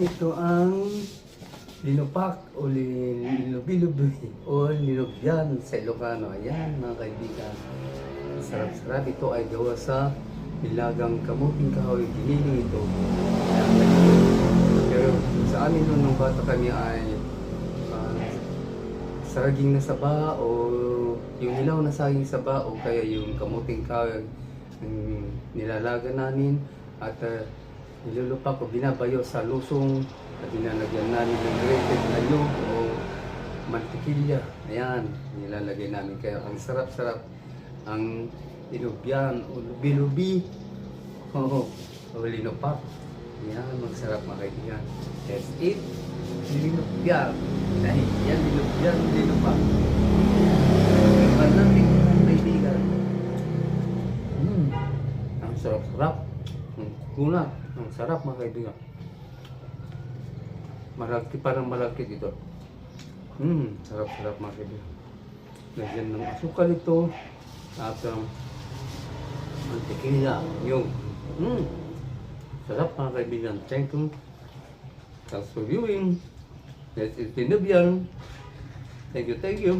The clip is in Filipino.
ito ang linupak o linubi-lubi o linubyan sa Ilocano. Ayan mga kaibigan. Sarap-sarap. Ito ay gawa sa nilagang kamuting kahoy. Giniling ito. Pero sa amin nung bata kami ay saging na saba o yung hilaw na saging saba o kaya yung kamuting kahoy nilalaga namin at nilulupak o binabayo sa lusong at nilalagyan namin ng grated na nyug o mantikilya. Ayan, nilalagay namin. Kaya ang sarap-sarap ang inubyan o lubi-lubi o linupak. Ayan, magsarap mga kaibigan. Let's eat linubyan. Dahil yan, linubyan, linupak. Iban natin mga kaibigan. Ang sarap-sarap. Guna, ang sarap mga kaibigan. Malaki, parang malaki dito. Sarap-sarap mga kaibigan. Lagyan ng asukal ito. At mantikila. Yung sarap mga kaibigan. Thank you. Thanks for viewing. Let's eat linubyan. Thank you, thank you.